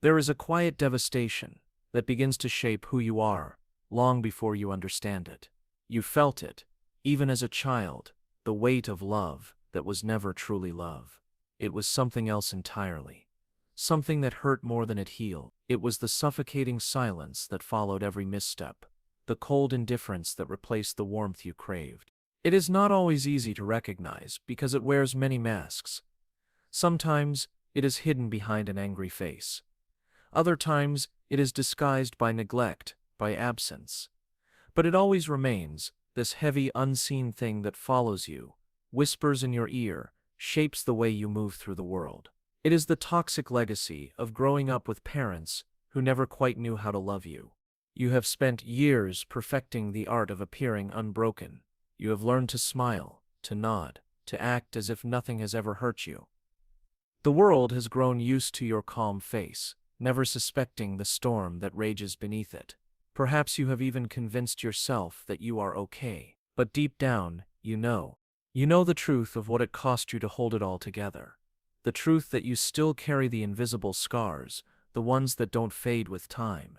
There is a quiet devastation that begins to shape who you are long before you understand it. You felt it, even as a child, the weight of love that was never truly love. It was something else entirely. Something that hurt more than it healed. It was the suffocating silence that followed every misstep, the cold indifference that replaced the warmth you craved. It is not always easy to recognize because it wears many masks. Sometimes it is hidden behind an angry face. Other times it is disguised by neglect, by absence. But it always remains, this heavy unseen thing that follows you, whispers in your ear, shapes the way you move through the world. It is the toxic legacy of growing up with parents who never quite knew how to love you. You have spent years perfecting the art of appearing unbroken. You have learned to smile, to nod, to act as if nothing has ever hurt you. The world has grown used to your calm face, never suspecting the storm that rages beneath it. Perhaps you have even convinced yourself that you are okay, but deep down, you know. You know the truth of what it cost you to hold it all together. The truth that you still carry the invisible scars, the ones that don't fade with time.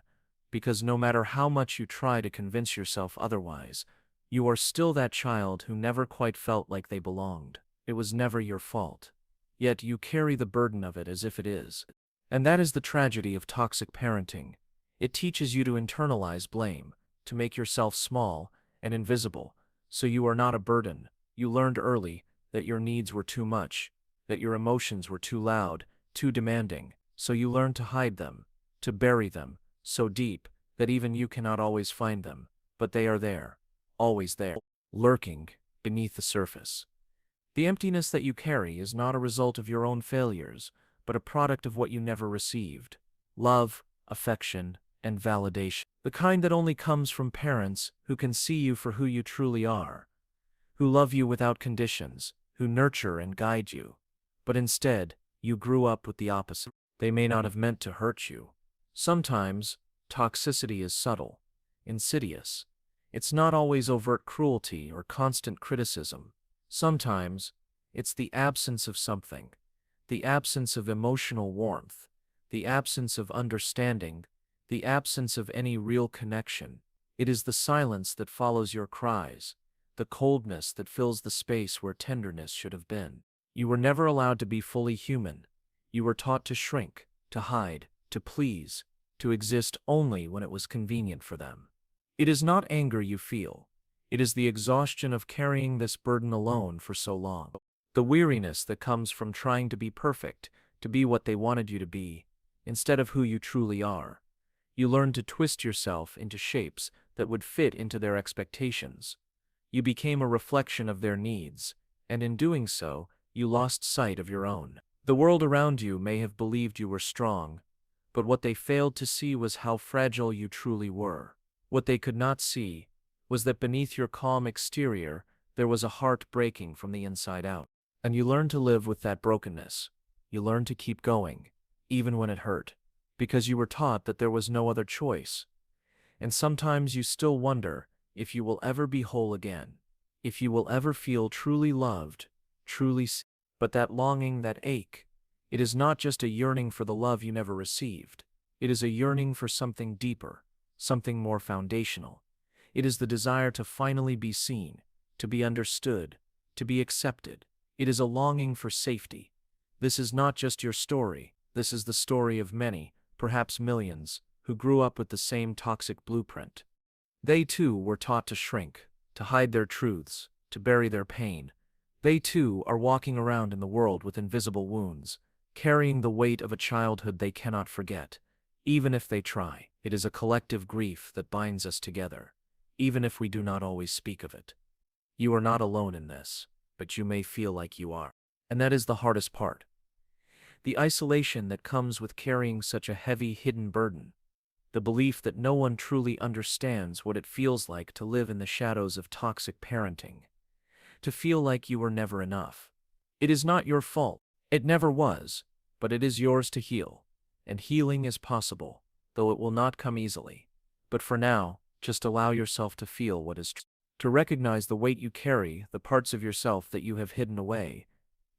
Because no matter how much you try to convince yourself otherwise, you are still that child who never quite felt like they belonged. It was never your fault. Yet you carry the burden of it as if it is. And that is the tragedy of toxic parenting. It teaches you to internalize blame, to make yourself small and invisible, so you are not a burden. You learned early that your needs were too much, that your emotions were too loud, too demanding, so you learned to hide them, to bury them, so deep that even you cannot always find them, but they are there, always there, lurking beneath the surface. The emptiness that you carry is not a result of your own failures, but a product of what you never received: love, affection, and validation. The kind that only comes from parents who can see you for who you truly are, who love you without conditions, who nurture and guide you. But instead, you grew up with the opposite. They may not have meant to hurt you. Sometimes, toxicity is subtle, insidious. It's not always overt cruelty or constant criticism. Sometimes, it's the absence of something, the absence of emotional warmth, the absence of understanding, the absence of any real connection. It is the silence that follows your cries, the coldness that fills the space where tenderness should have been. You were never allowed to be fully human. You were taught to shrink, to hide, to please, to exist only when it was convenient for them. It is not anger you feel. It is the exhaustion of carrying this burden alone for so long. The weariness that comes from trying to be perfect, to be what they wanted you to be, instead of who you truly are. You learned to twist yourself into shapes that would fit into their expectations. You became a reflection of their needs, and in doing so, you lost sight of your own. The world around you may have believed you were strong, but what they failed to see was how fragile you truly were. What they could not see was that beneath your calm exterior, there was a heart breaking from the inside out. And you learned to live with that brokenness. You learned to keep going, even when it hurt, because you were taught that there was no other choice. And sometimes you still wonder if you will ever be whole again, if you will ever feel truly loved, truly seen. But that longing, that ache, it is not just a yearning for the love you never received. It is a yearning for something deeper, something more foundational. It is the desire to finally be seen, to be understood, to be accepted. It is a longing for safety. This is not just your story. This is the story of many, perhaps millions, who grew up with the same toxic blueprint. They too were taught to shrink, to hide their truths, to bury their pain. They too are walking around in the world with invisible wounds, carrying the weight of a childhood they cannot forget. Even if they try, it is a collective grief that binds us together, even if we do not always speak of it. You are not alone in this, but you may feel like you are. And that is the hardest part. The isolation that comes with carrying such a heavy hidden burden. The belief that no one truly understands what it feels like to live in the shadows of toxic parenting. To feel like you were never enough. It is not your fault. It never was, but it is yours to heal. And healing is possible, though it will not come easily. But for now, just allow yourself to feel what is true. To recognize the weight you carry, the parts of yourself that you have hidden away.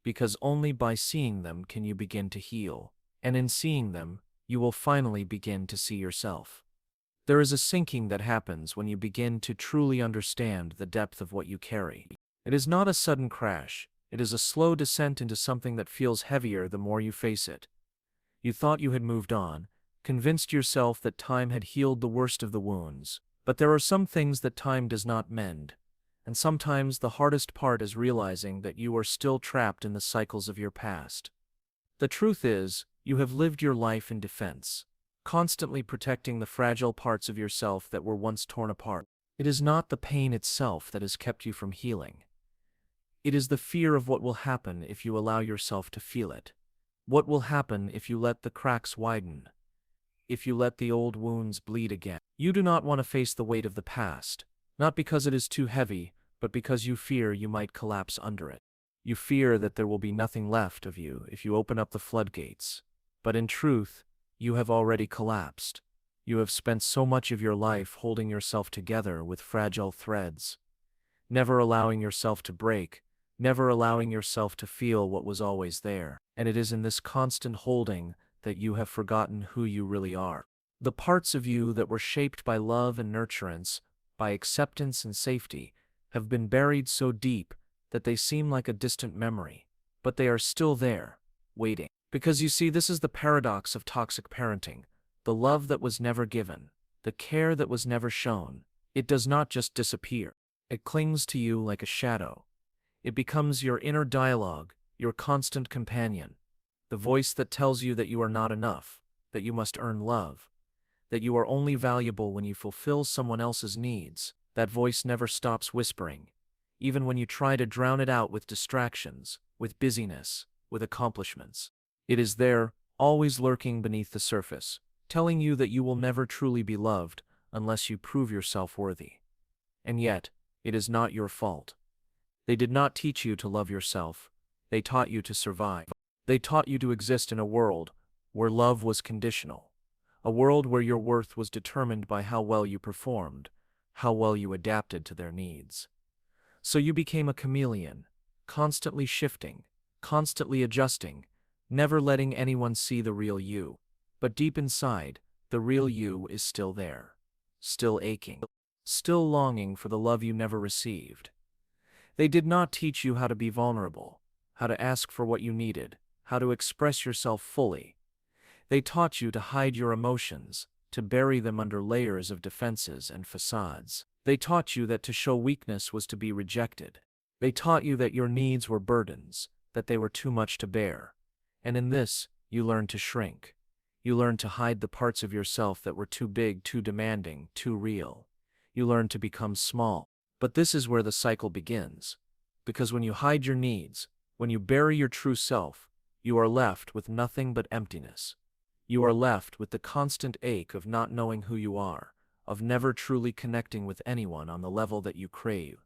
Because only by seeing them can you begin to heal. And in seeing them, you will finally begin to see yourself. There is a sinking that happens when you begin to truly understand the depth of what you carry. It is not a sudden crash, it is a slow descent into something that feels heavier the more you face it. You thought you had moved on, convinced yourself that time had healed the worst of the wounds, but there are some things that time does not mend, and sometimes the hardest part is realizing that you are still trapped in the cycles of your past. The truth is, you have lived your life in defense, constantly protecting the fragile parts of yourself that were once torn apart. It is not the pain itself that has kept you from healing. It is the fear of what will happen if you allow yourself to feel it. What will happen if you let the cracks widen? If you let the old wounds bleed again? You do not want to face the weight of the past, not because it is too heavy, but because you fear you might collapse under it. You fear that there will be nothing left of you if you open up the floodgates. But in truth, you have already collapsed. You have spent so much of your life holding yourself together with fragile threads, never allowing yourself to break, never allowing yourself to feel what was always there. And it is in this constant holding that you have forgotten who you really are. The parts of you that were shaped by love and nurturance, by acceptance and safety, have been buried so deep that they seem like a distant memory, but they are still there, waiting. Because you see, this is the paradox of toxic parenting. The love that was never given, the care that was never shown, it does not just disappear. It clings to you like a shadow. It becomes your inner dialogue, your constant companion, the voice that tells you that you are not enough, that you must earn love, that you are only valuable when you fulfill someone else's needs. That voice never stops whispering, even when you try to drown it out with distractions, with busyness, with accomplishments. It is there, always lurking beneath the surface, telling you that you will never truly be loved unless you prove yourself worthy. And yet, it is not your fault. They did not teach you to love yourself. They taught you to survive. They taught you to exist in a world where love was conditional, a world where your worth was determined by how well you performed, how well you adapted to their needs. So you became a chameleon, constantly shifting, constantly adjusting, never letting anyone see the real you. But deep inside, the real you is still there, still aching, still longing for the love you never received. They did not teach you how to be vulnerable, how to ask for what you needed, how to express yourself fully. They taught you to hide your emotions, to bury them under layers of defenses and facades. They taught you that to show weakness was to be rejected. They taught you that your needs were burdens, that they were too much to bear. And in this, you learned to shrink. You learned to hide the parts of yourself that were too big, too demanding, too real. You learned to become small. But this is where the cycle begins. Because when you hide your needs, when you bury your true self, you are left with nothing but emptiness. You are left with the constant ache of not knowing who you are, of never truly connecting with anyone on the level that you crave.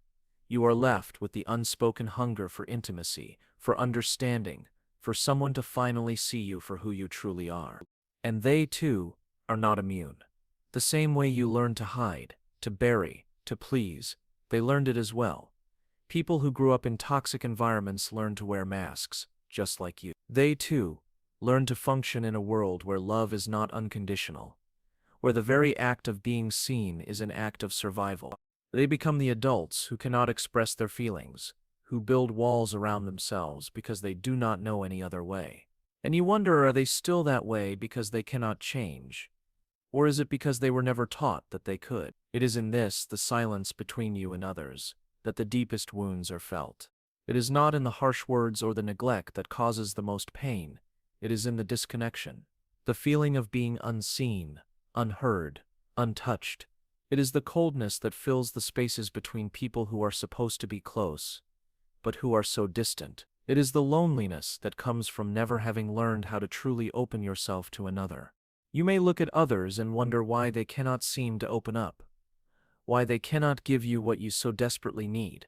You are left with the unspoken hunger for intimacy, for understanding, for someone to finally see you for who you truly are. And they, too, are not immune. The same way you learn to hide, to bury, to please, they learned it as well. People who grew up in toxic environments learn to wear masks, just like you. They, too, learn to function in a world where love is not unconditional, where the very act of being seen is an act of survival. They become the adults who cannot express their feelings, who build walls around themselves because they do not know any other way. And you wonder, are they still that way because they cannot change? Or is it because they were never taught that they could? It is in this, the silence between you and others, that the deepest wounds are felt. It is not in the harsh words or the neglect that causes the most pain. It is in the disconnection, the feeling of being unseen, unheard, untouched. It is the coldness that fills the spaces between people who are supposed to be close, but who are so distant. It is the loneliness that comes from never having learned how to truly open yourself to another. You may look at others and wonder why they cannot seem to open up, why they cannot give you what you so desperately need.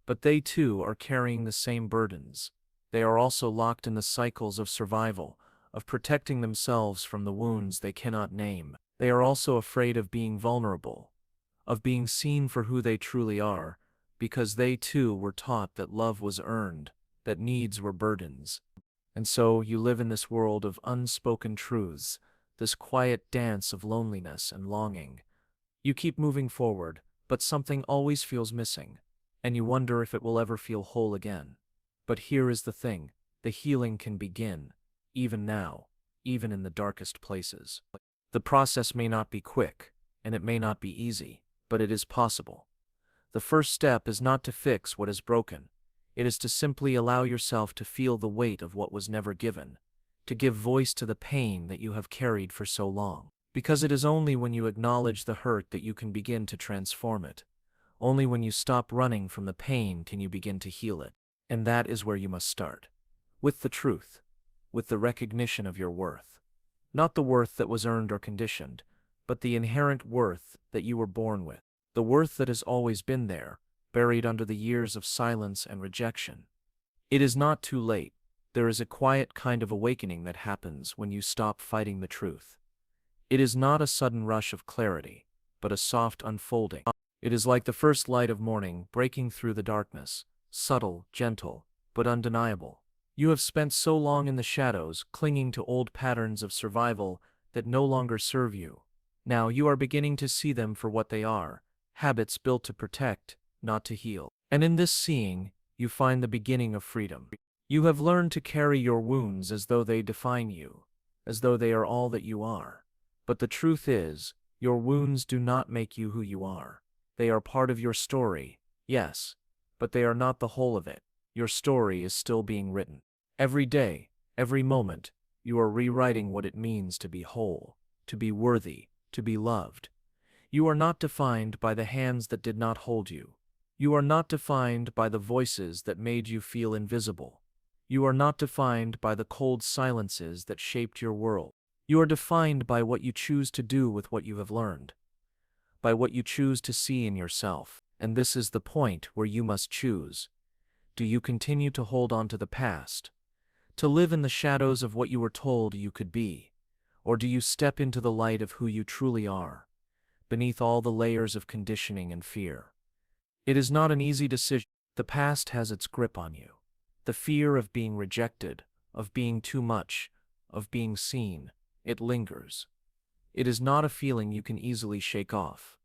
But they too are carrying the same burdens. They are also locked in the cycles of survival, of protecting themselves from the wounds they cannot name. They are also afraid of being vulnerable, of being seen for who they truly are, because they too were taught that love was earned, that needs were burdens. And so you live in this world of unspoken truths, this quiet dance of loneliness and longing. You keep moving forward, but something always feels missing, and you wonder if it will ever feel whole again. But here is the thing, the healing can begin, even now, even in the darkest places. The process may not be quick, and it may not be easy, but it is possible. The first step is not to fix what is broken. It is to simply allow yourself to feel the weight of what was never given, to give voice to the pain that you have carried for so long. Because it is only when you acknowledge the hurt that you can begin to transform it. Only when you stop running from the pain can you begin to heal it. And that is where you must start. With the truth. With the recognition of your worth. Not the worth that was earned or conditioned, but the inherent worth that you were born with. The worth that has always been there, buried under the years of silence and rejection. It is not too late. There is a quiet kind of awakening that happens when you stop fighting the truth. It is not a sudden rush of clarity, but a soft unfolding. It is like the first light of morning breaking through the darkness, subtle, gentle, but undeniable. You have spent so long in the shadows, clinging to old patterns of survival that no longer serve you. Now you are beginning to see them for what they are, habits built to protect, not to heal. And in this seeing, you find the beginning of freedom. You have learned to carry your wounds as though they define you, as though they are all that you are. But the truth is, your wounds do not make you who you are. They are part of your story, yes, but they are not the whole of it. Your story is still being written. Every day, every moment, you are rewriting what it means to be whole, to be worthy, to be loved. You are not defined by the hands that did not hold you. You are not defined by the voices that made you feel invisible. You are not defined by the cold silences that shaped your world. You are defined by what you choose to do with what you have learned, by what you choose to see in yourself. And this is the point where you must choose. Do you continue to hold on to the past, to live in the shadows of what you were told you could be, or do you step into the light of who you truly are, beneath all the layers of conditioning and fear? It is not an easy decision. The past has its grip on you. The fear of being rejected, of being too much, of being seen, it lingers. It is not a feeling you can easily shake off,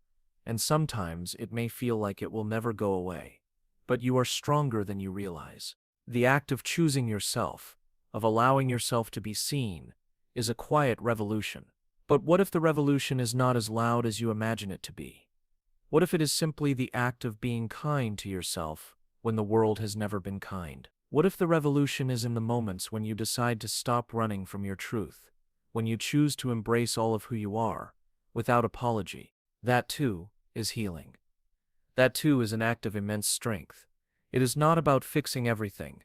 and sometimes it may feel like it will never go away. But you are stronger than you realize. The act of choosing yourself, of allowing yourself to be seen, is a quiet revolution. But what if the revolution is not as loud as you imagine it to be? What if it is simply the act of being kind to yourself when the world has never been kind? What if the revolution is in the moments when you decide to stop running from your truth, when you choose to embrace all of who you are, without apology? That too is healing. That too is an act of immense strength. It is not about fixing everything.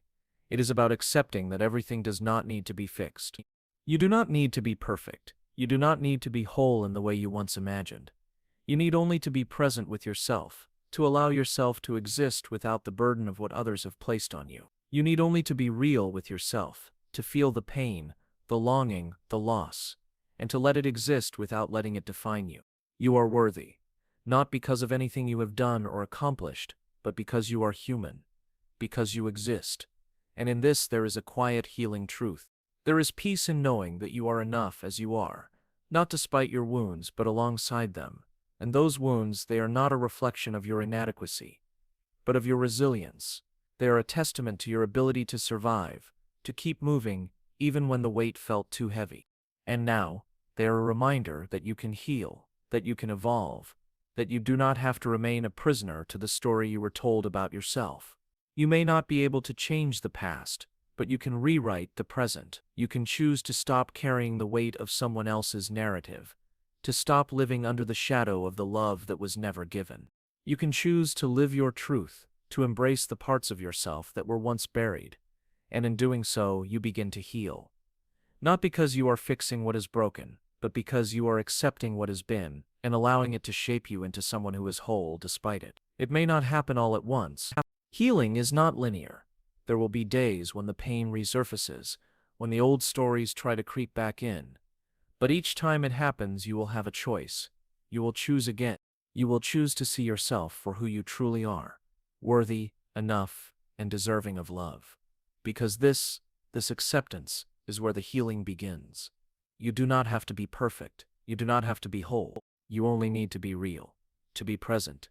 It is about accepting that everything does not need to be fixed. You do not need to be perfect. You do not need to be whole in the way you once imagined. You need only to be present with yourself, to allow yourself to exist without the burden of what others have placed on you. You need only to be real with yourself, to feel the pain, the longing, the loss, and to let it exist without letting it define you. You are worthy, not because of anything you have done or accomplished, but because you are human, because you exist. And in this there is a quiet healing truth. There is peace in knowing that you are enough as you are, not despite your wounds but alongside them. And those wounds, they are not a reflection of your inadequacy, but of your resilience. They are a testament to your ability to survive, to keep moving, even when the weight felt too heavy. And now, they are a reminder that you can heal, that you can evolve, that you do not have to remain a prisoner to the story you were told about yourself. You may not be able to change the past, but you can rewrite the present. You can choose to stop carrying the weight of someone else's narrative, to stop living under the shadow of the love that was never given. You can choose to live your truth, to embrace the parts of yourself that were once buried, and in doing so, you begin to heal. Not because you are fixing what is broken, but because you are accepting what has been, and allowing it to shape you into someone who is whole despite it. It may not happen all at once. Healing is not linear. There will be days when the pain resurfaces, when the old stories try to creep back in. But each time it happens, you will have a choice. You will choose again. You will choose to see yourself for who you truly are, worthy, enough, and deserving of love. Because this acceptance is where the healing begins. You do not have to be perfect. You do not have to be whole. You only need to be real, to be present,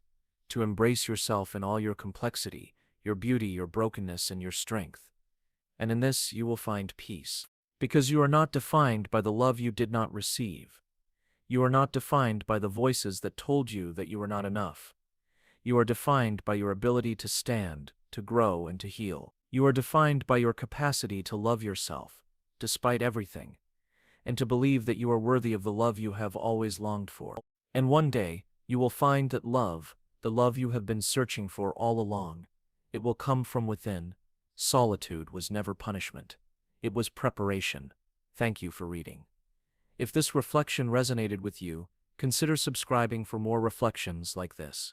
to embrace yourself in all your complexity, your beauty, your brokenness, and your strength. And in this you will find peace. Because you are not defined by the love you did not receive. You are not defined by the voices that told you that you were not enough. You are defined by your ability to stand, to grow, and to heal. You are defined by your capacity to love yourself, despite everything, and to believe that you are worthy of the love you have always longed for. And one day, you will find that love, the love you have been searching for all along, it will come from within. Solitude was never punishment. It was preparation. Thank you for reading. If this reflection resonated with you, consider subscribing for more reflections like this.